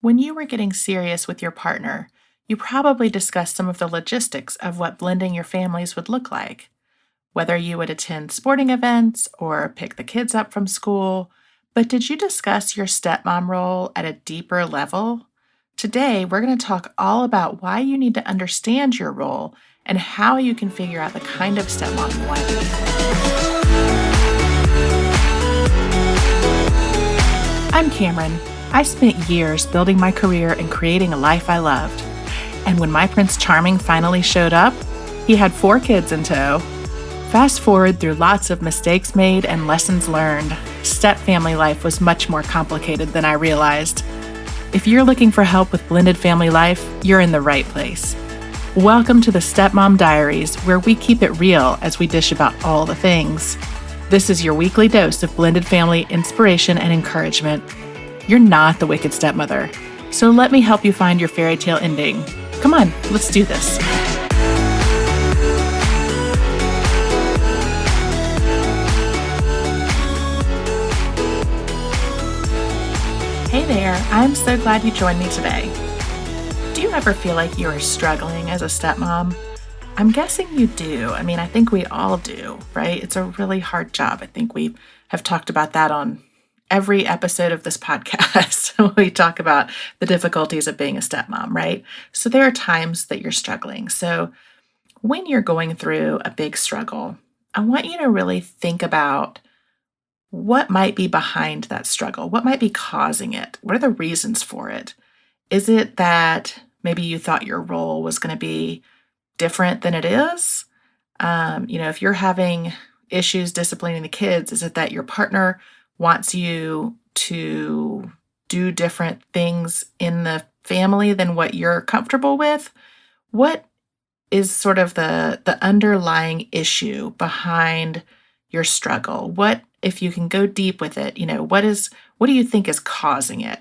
When you were getting serious with your partner, you probably discussed some of the logistics of what blending your families would look like, whether you would attend sporting events or pick the kids up from school. But did you discuss your stepmom role at a deeper level? Today, we're going to talk all about why you need to understand your role and how you can figure out the kind of stepmom you want to be. I'm Cameron. I spent years building my career and creating a life I loved. And when my Prince Charming finally showed up, he had 4 kids in tow. Fast forward through lots of mistakes made and lessons learned, step-family life was much more complicated than I realized. If you're looking for help with blended family life, you're in the right place. Welcome to the Stepmom Diaries, where we keep it real as we dish about all the things. This is your weekly dose of blended family inspiration and encouragement. You're not the wicked stepmother, so let me help you find your fairy tale ending. Come on, let's do this. Hey there, I'm so glad you joined me today. Do you ever feel like you are struggling as a stepmom? I'm guessing you do. I think we all do, right? It's a really hard job. I think we have talked about that on every episode of this podcast. We talk about the difficulties of being a stepmom, right? So there are times that you're struggling. So when you're going through a big struggle, I want you to really think about what might be behind that struggle. What might be causing it? What are the reasons for it? Is it that maybe you thought your role was going to be different than it is? If you're having issues disciplining the kids, is it that your partner wants you to do different things in the family than what you're comfortable with? What is sort of the underlying issue behind your struggle? What, if you can go deep with it, what do you think is causing it?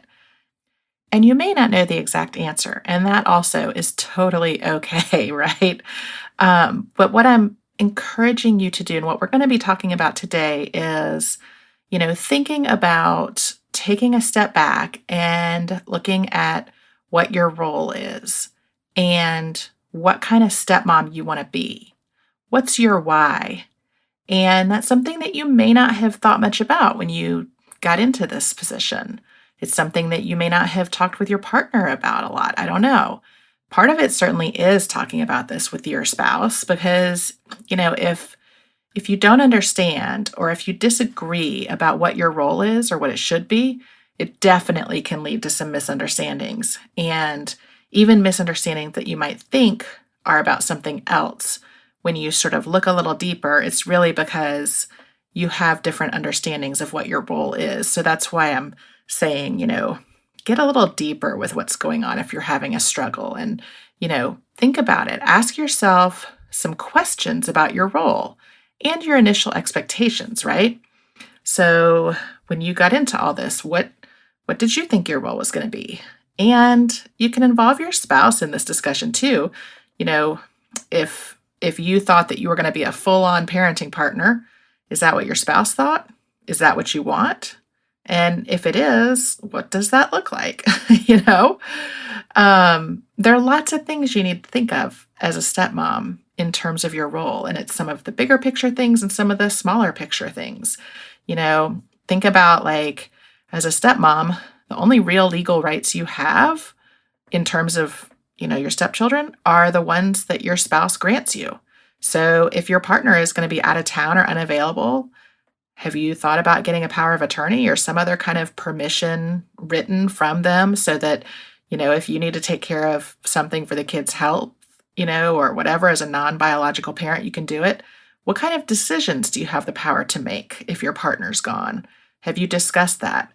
And you may not know the exact answer, and that also is totally okay, right? But what I'm encouraging you to do, and what we're going to be talking about today is, thinking about taking a step back and looking at what your role is and what kind of stepmom you want to be. What's your why? And that's something that you may not have thought much about when you got into this position. It's something that you may not have talked with your partner about a lot. I don't know. Part of it certainly is talking about this with your spouse because, if you don't understand or if you disagree about what your role is or what it should be, it definitely can lead to some misunderstandings and even misunderstandings that you might think are about something else. When you sort of look a little deeper, it's really because you have different understandings of what your role is. So that's why I'm saying, get a little deeper with what's going on if you're having a struggle and, think about it. Ask yourself some questions about your role and your initial expectations, right? So when you got into all this, what did you think your role was going to be? And you can involve your spouse in this discussion too. If you thought that you were going to be a full-on parenting partner, is that what your spouse thought? Is that what you want? And if it is, what does that look like? There are lots of things you need to think of as a stepmom in terms of your role. And it's some of the bigger picture things and some of the smaller picture things. Think about as a stepmom, the only real legal rights you have in terms of, your stepchildren are the ones that your spouse grants you. So if your partner is going to be out of town or unavailable, have you thought about getting a power of attorney or some other kind of permission written from them so that, if you need to take care of something for the kids' health, or whatever, as a non-biological parent, you can do it? What kind of decisions do you have the power to make if your partner's gone? Have you discussed that?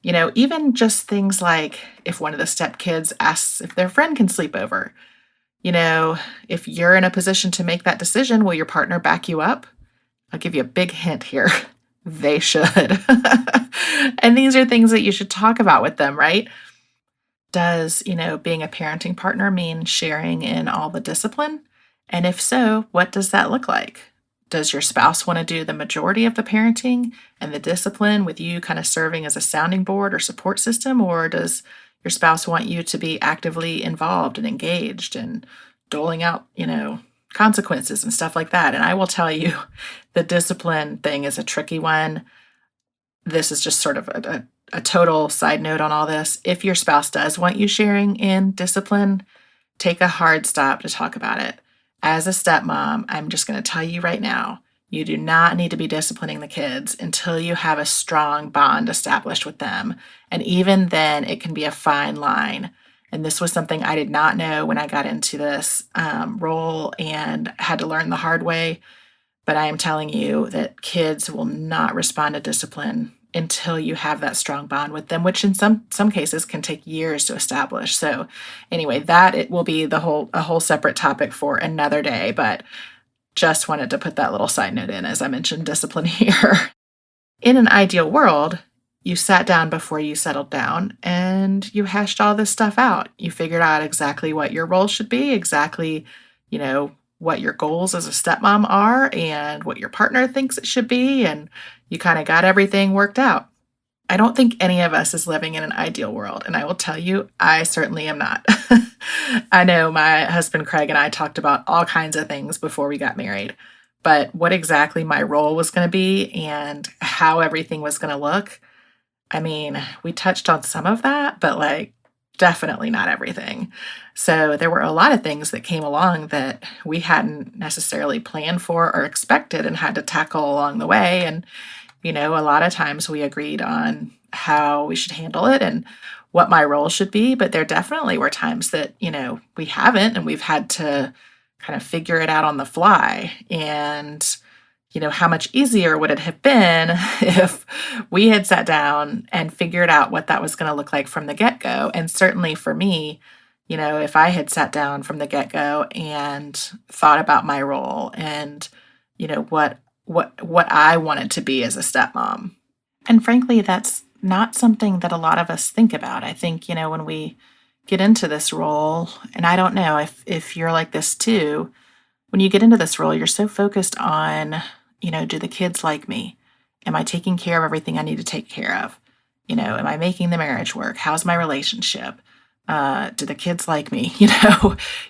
Even just things like if one of the stepkids asks if their friend can sleep over, if you're in a position to make that decision, will your partner back you up? I'll give you a big hint here. They should. And these are things that you should talk about with them, right? Does, being a parenting partner mean sharing in all the discipline? And if so, what does that look like? Does your spouse want to do the majority of the parenting and the discipline with you kind of serving as a sounding board or support system? Or does your spouse want you to be actively involved and engaged and doling out, consequences and stuff like that? And I will tell you, the discipline thing is a tricky one. This is just sort of a total side note on all this. If your spouse does want you sharing in discipline, take a hard stop to talk about it. As a stepmom, I'm just going to tell you right now, you do not need to be disciplining the kids until you have a strong bond established with them. And even then, it can be a fine line. And this was something I did not know when I got into this role and had to learn the hard way. But I am telling you that kids will not respond to discipline until you have that strong bond with them, which in some cases can take years to establish. So anyway, that it will be a whole separate topic for another day, but just wanted to put that little side note in as I mentioned discipline here. In an ideal world, you sat down before you settled down and you hashed all this stuff out. You figured out exactly what your role should be, exactly, what your goals as a stepmom are and what your partner thinks it should be, and you kind of got everything worked out. I don't think any of us is living in an ideal world, and I will tell you, I certainly am not. I know my husband Craig and I talked about all kinds of things before we got married, but what exactly my role was going to be and how everything was going to look, I mean, we touched on some of that, but definitely not everything. So there were a lot of things that came along that we hadn't necessarily planned for or expected and had to tackle along the way. And, a lot of times we agreed on how we should handle it and what my role should be. But there definitely were times that, we haven't and we've had to kind of figure it out on the fly. And how much easier would it have been if we had sat down and figured out what that was going to look like from the get-go? And certainly for me, if I had sat down from the get-go and thought about my role and, what I wanted to be as a stepmom. And frankly, that's not something that a lot of us think about. I think, when we get into this role, and I don't know if you're like this too, when you get into this role, you're so focused on, do the kids like me? Am I taking care of everything I need to take care of? Am I making the marriage work? How's my relationship? Do the kids like me?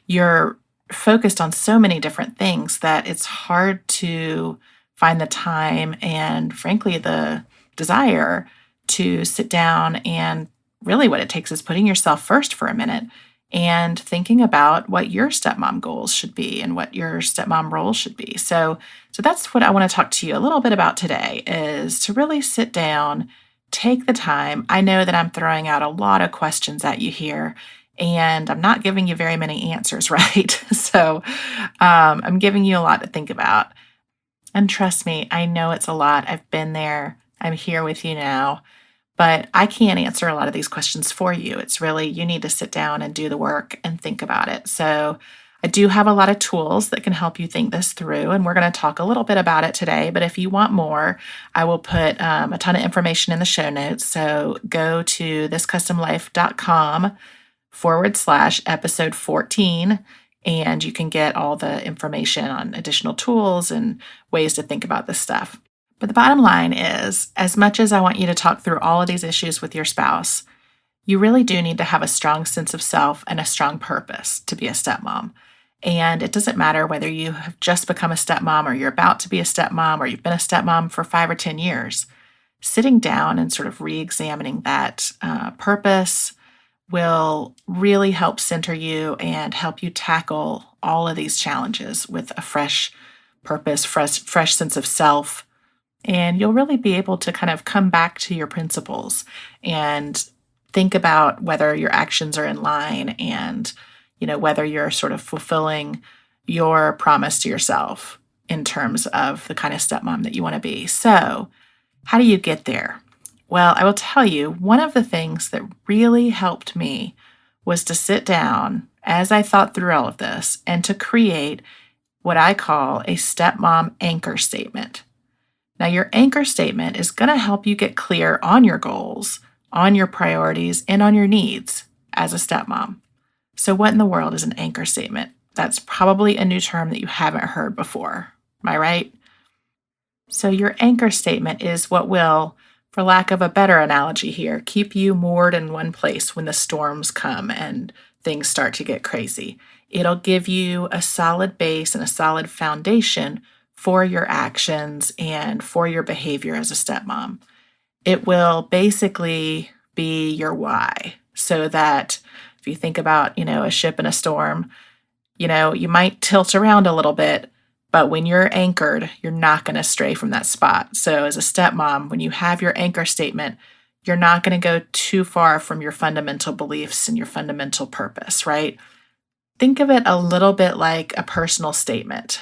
You're focused on so many different things that it's hard to find the time and, frankly, the desire to sit down and really what it takes is putting yourself first for a minute and thinking about what your stepmom goals should be and what your stepmom role should be. So that's what I want to talk to you a little bit about today is to really sit down, take the time. I know that I'm throwing out a lot of questions at you here, and I'm not giving you very many answers, right? So I'm giving you a lot to think about. And trust me, I know it's a lot. I've been there. I'm here with you now. But I can't answer a lot of these questions for you. It's really, you need to sit down and do the work and think about it. So I do have a lot of tools that can help you think this through, and we're going to talk a little bit about it today. But if you want more, I will put a ton of information in the show notes. So go to thiscustomlife.com/episode 14, and you can get all the information on additional tools and ways to think about this stuff. But the bottom line is, as much as I want you to talk through all of these issues with your spouse, you really do need to have a strong sense of self and a strong purpose to be a stepmom. And it doesn't matter whether you have just become a stepmom or you're about to be a stepmom or you've been a stepmom for 5 or 10 years. Sitting down and sort of re-examining that purpose will really help center you and help you tackle all of these challenges with a fresh purpose, fresh sense of self. And you'll really be able to kind of come back to your principles and think about whether your actions are in line and, whether you're sort of fulfilling your promise to yourself in terms of the kind of stepmom that you want to be. So how do you get there? Well, I will tell you, one of the things that really helped me was to sit down as I thought through all of this and to create what I call a stepmom anchor statement. Now, your anchor statement is going to help you get clear on your goals, on your priorities, and on your needs as a stepmom. So what in the world is an anchor statement? That's probably a new term that you haven't heard before. Am I right? So, your anchor statement is what will, for lack of a better analogy here, keep you moored in one place when the storms come and things start to get crazy. It'll give you a solid base and a solid foundation for your actions and for your behavior as a stepmom. It will basically be your why, so that if you think about, a ship in a storm, you might tilt around a little bit, but when you're anchored, you're not going to stray from that spot. So, as a stepmom, when you have your anchor statement, you're not going to go too far from your fundamental beliefs and your fundamental purpose, right? Think of it a little bit like a personal statement.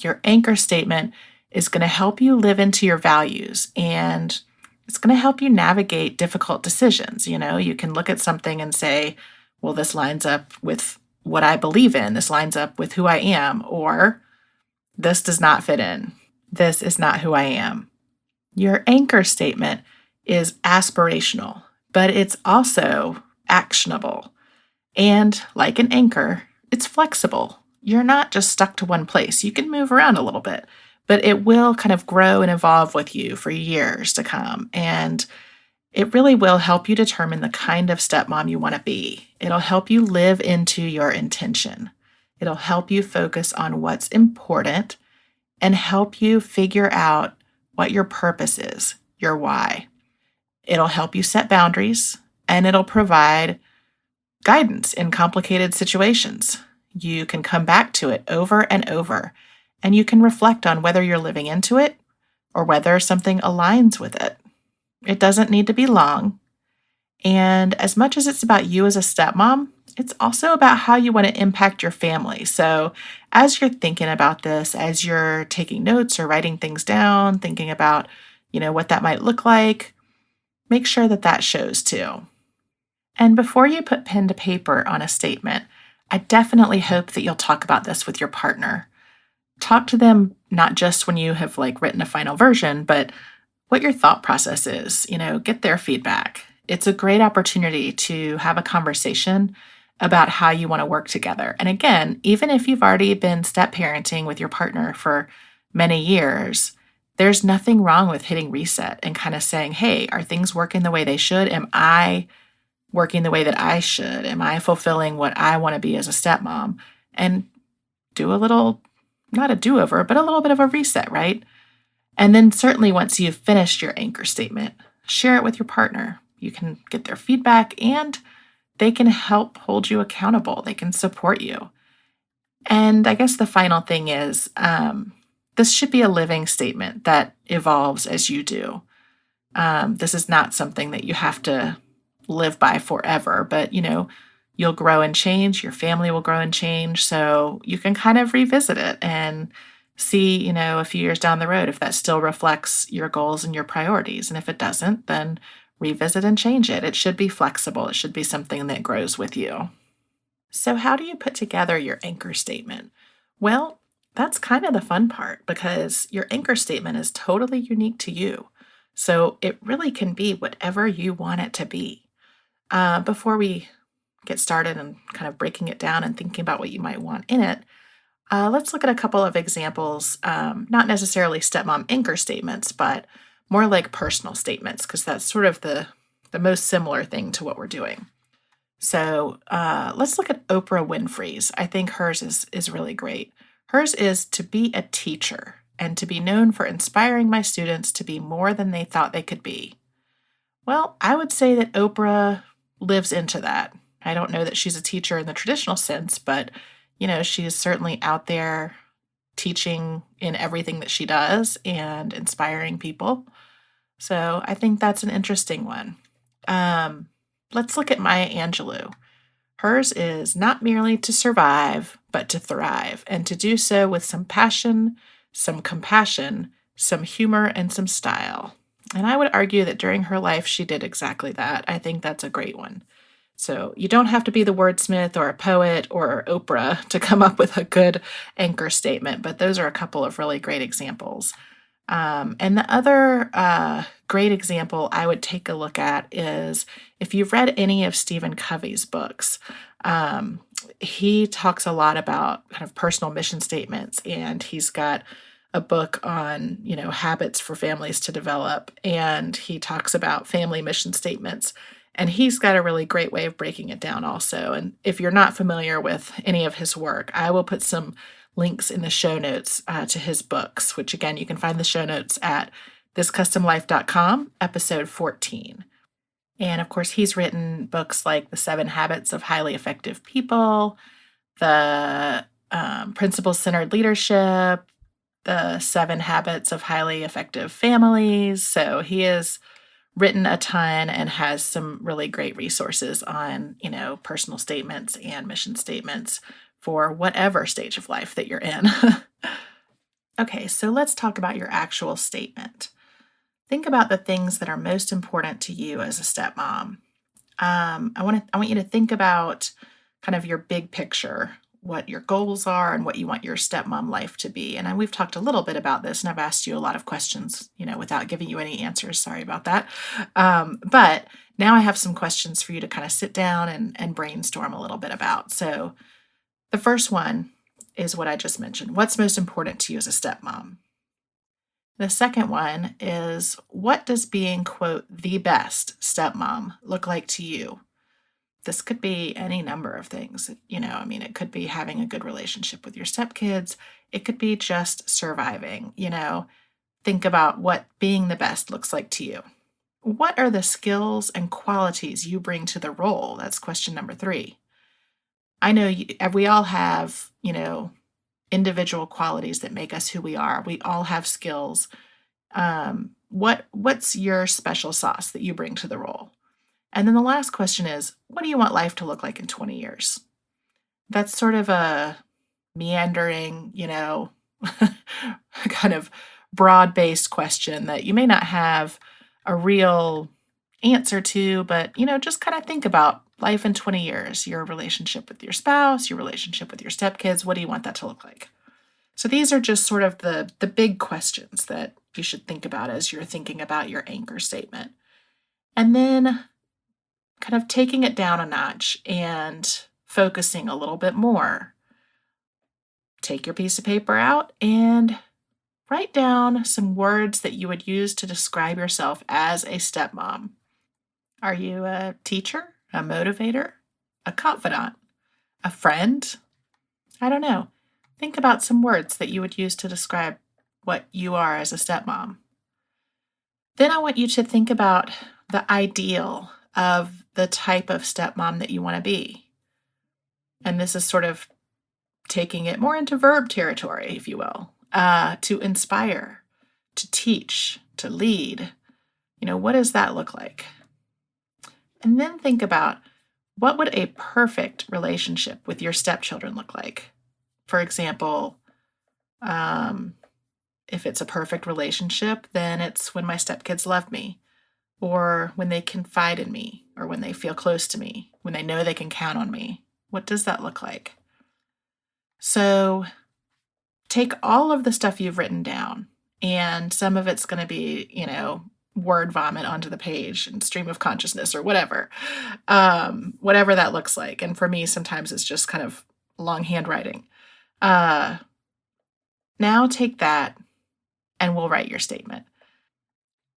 Your anchor statement is going to help you live into your values, and it's going to help you navigate difficult decisions. You can look at something and say, well, this lines up with what I believe in. This lines up with who I am, or this does not fit in. This is not who I am. Your anchor statement is aspirational, but it's also actionable. And like an anchor, it's flexible. You're not just stuck to one place. You can move around a little bit, but it will kind of grow and evolve with you for years to come. And it really will help you determine the kind of stepmom you want to be. It'll help you live into your intention. It'll help you focus on what's important and help you figure out what your purpose is, your why. It'll help you set boundaries, and it'll provide guidance in complicated situations. You can come back to it over and over, and you can reflect on whether you're living into it or whether something aligns with it. It doesn't need to be long. And as much as it's about you as a stepmom, it's also about how you want to impact your family. So, as you're thinking about this, as you're taking notes or writing things down, thinking about, what that might look like, make sure that that shows too. And before you put pen to paper on a statement, I definitely hope that you'll talk about this with your partner. Talk to them not just when you have written a final version, but what your thought process is, get their feedback. It's a great opportunity to have a conversation about how you want to work together. And again, even if you've already been step parenting with your partner for many years, there's nothing wrong with hitting reset and kind of saying, hey, are things working the way they should? Am I working the way that I should? Am I fulfilling what I want to be as a stepmom? And do a little, not a do over, but a little bit of a reset, right? And then certainly once you've finished your anchor statement, share it with your partner. You can get their feedback and they can help hold you accountable. They can support you. And I guess the final thing is this should be a living statement that evolves as you do. This is not something that you have to live by forever, but you'll grow and change, your family will grow and change. So you can kind of revisit it and see, a few years down the road if that still reflects your goals and your priorities. And if it doesn't, then revisit and change it. It should be flexible. It should be something that grows with you. So, how do you put together your anchor statement? Well, that's kind of the fun part because your anchor statement is totally unique to you. So, it really can be whatever you want it to be. Before we get started and kind of breaking it down and thinking about what you might want in it, let's look at a couple of examples, not necessarily stepmom anchor statements, but more like personal statements, because that's sort of the most similar thing to what we're doing. So let's look at Oprah Winfrey's. I think hers is really great. Hers is to be a teacher and to be known for inspiring my students to be more than they thought they could be. Well, I would say that Oprah lives into that. I don't know that she's a teacher in the traditional sense, but she is certainly out there teaching in everything that she does and inspiring people. So I think that's an interesting one. Let's look at Maya Angelou. Hers is not merely to survive, but to thrive, and to do so with some passion, some compassion, some humor, and some style. And I would argue that during her life, she did exactly that. I think that's a great one. So you don't have to be the wordsmith or a poet or Oprah to come up with a good anchor statement, but those are a couple of really great examples. And the other great example I would take a look at is if you've read any of Stephen Covey's books, he talks a lot about kind of personal mission statements, and he's got a book on, habits for families to develop, and he talks about family mission statements. And he's got a really great way of breaking it down also. And if you're not familiar with any of his work, I will put some links in the show notes to his books, which again, you can find the show notes at thiscustomlife.com, episode 14. And of course, he's written books like The 7 Habits of Highly Effective People, The Principle Centered Leadership, The 7 Habits of Highly Effective Families. So he has written a ton and has some really great resources on, personal statements and mission statements for whatever stage of life that you're in. Okay, so let's talk about your actual statement. Think about the things that are most important to you as a stepmom. I want you to think about kind of your big picture, what your goals are and what you want your stepmom life to be. And we've talked a little bit about this, and I've asked you a lot of questions, without giving you any answers. Sorry about that. But now I have some questions for you to kind of sit down and brainstorm a little bit about. So the first one is what I just mentioned. What's most important to you as a stepmom? The second one is, what does being, quote, the best stepmom look like to you? This could be any number of things. It could be having a good relationship with your stepkids. It could be just surviving. Think about what being the best looks like to you. What are the skills and qualities you bring to the role? That's question number 3. I know we all have, individual qualities that make us who we are. We all have skills. What's your special sauce that you bring to the role? And then the last question is, what do you want life to look like in 20 years? That's sort of a meandering, kind of broad-based question that you may not have a real answer to, but, just kind of think about life in 20 years, your relationship with your spouse, your relationship with your stepkids. What do you want that to look like? So these are just sort of the big questions that you should think about as you're thinking about your anchor statement. And then kind of taking it down a notch and focusing a little bit more. Take your piece of paper out and write down some words that you would use to describe yourself as a stepmom. Are you a teacher, a motivator, a confidant, a friend? I don't know. Think about some words that you would use to describe what you are as a stepmom. Then I want you to think about the ideal of the type of stepmom that you want to be. And this is sort of taking it more into verb territory, if you will, to inspire, to teach, to lead. What does that look like? And then think about, what would a perfect relationship with your stepchildren look like? For example, if it's a perfect relationship, then it's when my stepkids love me, or when they confide in me, or when they feel close to me, when they know they can count on me. What does that look like? So take all of the stuff you've written down, and some of it's going to be, word vomit onto the page and stream of consciousness or whatever, whatever that looks like. And for me, sometimes it's just kind of long handwriting. Now take that and we'll write your statement.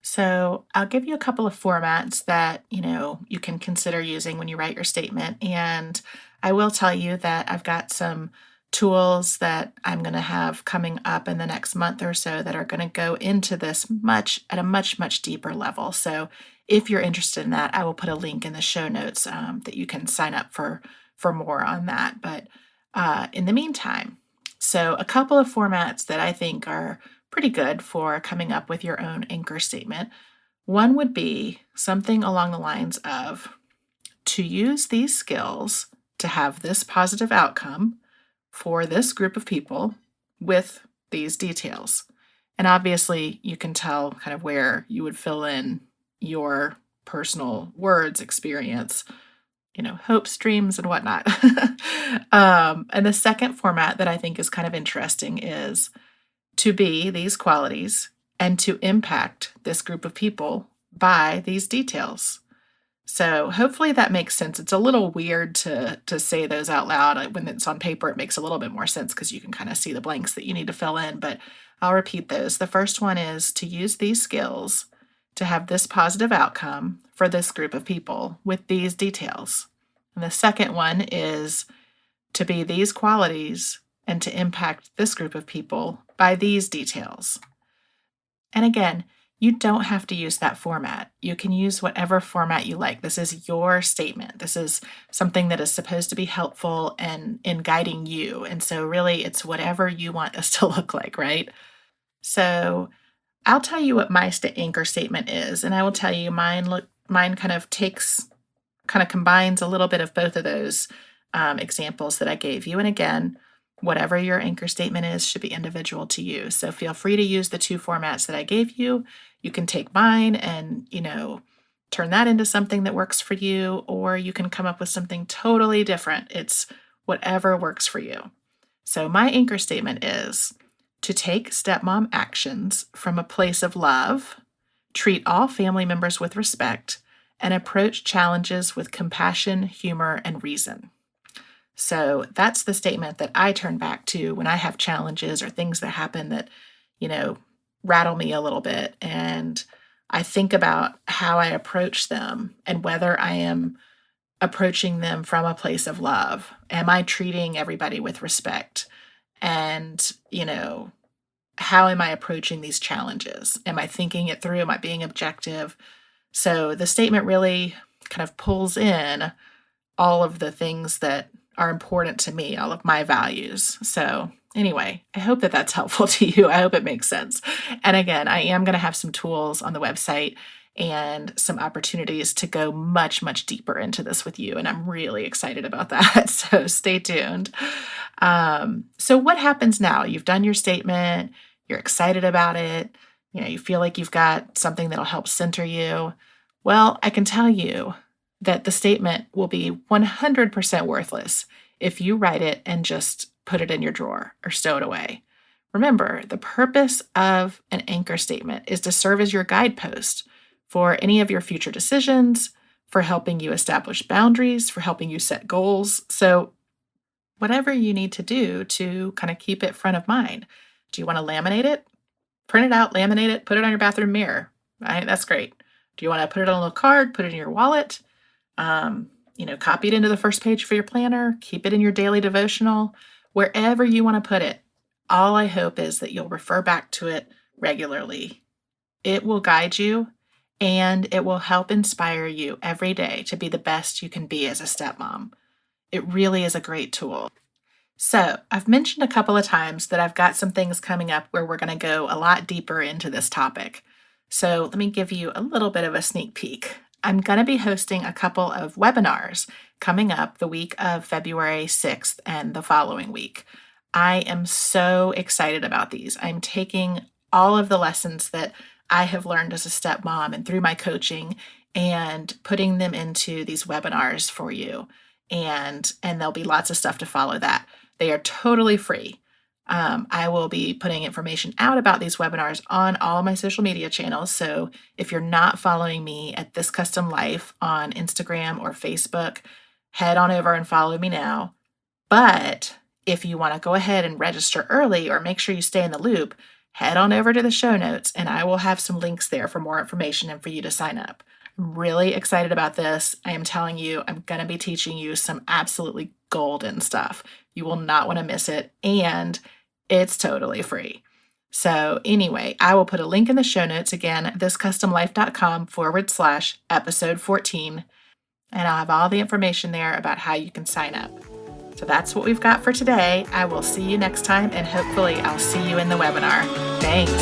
So I'll give you a couple of formats that, you can consider using when you write your statement. And I will tell you that I've got some tools that I'm going to have coming up in the next month or so that are going to go into this at a much deeper level. So if you're interested in that, I will put a link in the show notes that you can sign up for more on that. But in the meantime, so a couple of formats that I think are pretty good for coming up with your own anchor statement. One would be something along the lines of, to use these skills to have this positive outcome for this group of people with these details. And obviously you can tell kind of where you would fill in your personal words, experience, hopes, dreams, and whatnot. And the second format that I think is kind of interesting is to be these qualities and to impact this group of people by these details. So hopefully that makes sense. It's a little weird to say those out loud. When it's on paper, it makes a little bit more sense because you can kind of see the blanks that you need to fill in, but I'll repeat those. The first one is to use these skills to have this positive outcome for this group of people with these details. And the second one is to be these qualities and to impact this group of people by these details. And again, you don't have to use that format. You can use whatever format you like. This is your statement. This is something that is supposed to be helpful and in guiding you. And so really it's whatever you want this to look like, right? So I'll tell you what my anchor statement is, and I will tell you mine kind of combines a little bit of both of those examples that I gave you. And again, whatever your anchor statement is should be individual to you. So feel free to use the two formats that I gave you. You can take mine and, turn that into something that works for you, or you can come up with something totally different. It's whatever works for you. So my anchor statement is to take stepmom actions from a place of love, treat all family members with respect, and approach challenges with compassion, humor, and reason. So that's the statement that I turn back to when I have challenges or things that happen that, rattle me a little bit. And I think about how I approach them and whether I am approaching them from a place of love. Am I treating everybody with respect? And, how am I approaching these challenges? Am I thinking it through? Am I being objective? So the statement really kind of pulls in all of the things that are important to me, all of my values. So anyway, I hope that that's helpful to you. I hope it makes sense. And again, I am going to have some tools on the website and some opportunities to go much, much deeper into this with you. And I'm really excited about that. So stay tuned. So what happens now? You've done your statement. You're excited about it. You feel like you've got something that'll help center you. Well, I can tell you that the statement will be 100% worthless if you write it and just put it in your drawer or stow it away. Remember, the purpose of an anchor statement is to serve as your guidepost for any of your future decisions, for helping you establish boundaries, for helping you set goals. So whatever you need to do to kind of keep it front of mind. Do you want to laminate it? Print it out, laminate it, put it on your bathroom mirror. Right? That's great. Do you want to put it on a little card, put it in your wallet? Copy it into the first page for your planner, keep it in your daily devotional, wherever you want to put it. All I hope is that you'll refer back to it regularly. It will guide you and it will help inspire you every day to be the best you can be as a stepmom. It really is a great tool. So I've mentioned a couple of times that I've got some things coming up where we're going to go a lot deeper into this topic. So let me give you a little bit of a sneak peek. I'm going to be hosting a couple of webinars coming up the week of February 6th and the following week. I am so excited about these. I'm taking all of the lessons that I have learned as a stepmom and through my coaching and putting them into these webinars for you. And there'll be lots of stuff to follow that. They are totally free. I will be putting information out about these webinars on all my social media channels. So if you're not following me at This Custom Life on Instagram or Facebook, head on over and follow me now. But if you want to go ahead and register early or make sure you stay in the loop, head on over to the show notes and I will have some links there for more information and for you to sign up. I'm really excited about this. I am telling you, I'm going to be teaching you some absolutely golden stuff. You will not want to miss it. And it's totally free. So anyway, I will put a link in the show notes again, thiscustomlife.com/episode 14. And I'll have all the information there about how you can sign up. So that's what we've got for today. I will see you next time and hopefully I'll see you in the webinar. Thanks.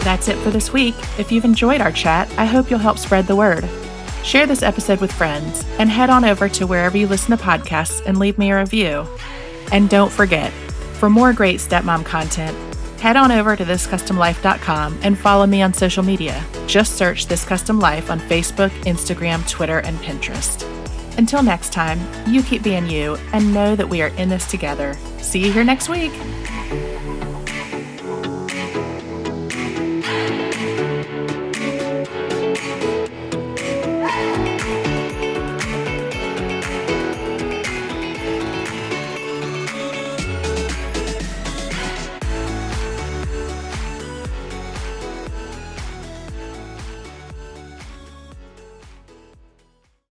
That's it for this week. If you've enjoyed our chat, I hope you'll help spread the word. Share this episode with friends and head on over to wherever you listen to podcasts and leave me a review. And don't forget, for more great stepmom content, head on over to thiscustomlife.com and follow me on social media. Just search This Custom Life on Facebook, Instagram, Twitter, and Pinterest. Until next time, you keep being you and know that we are in this together. See you here next week.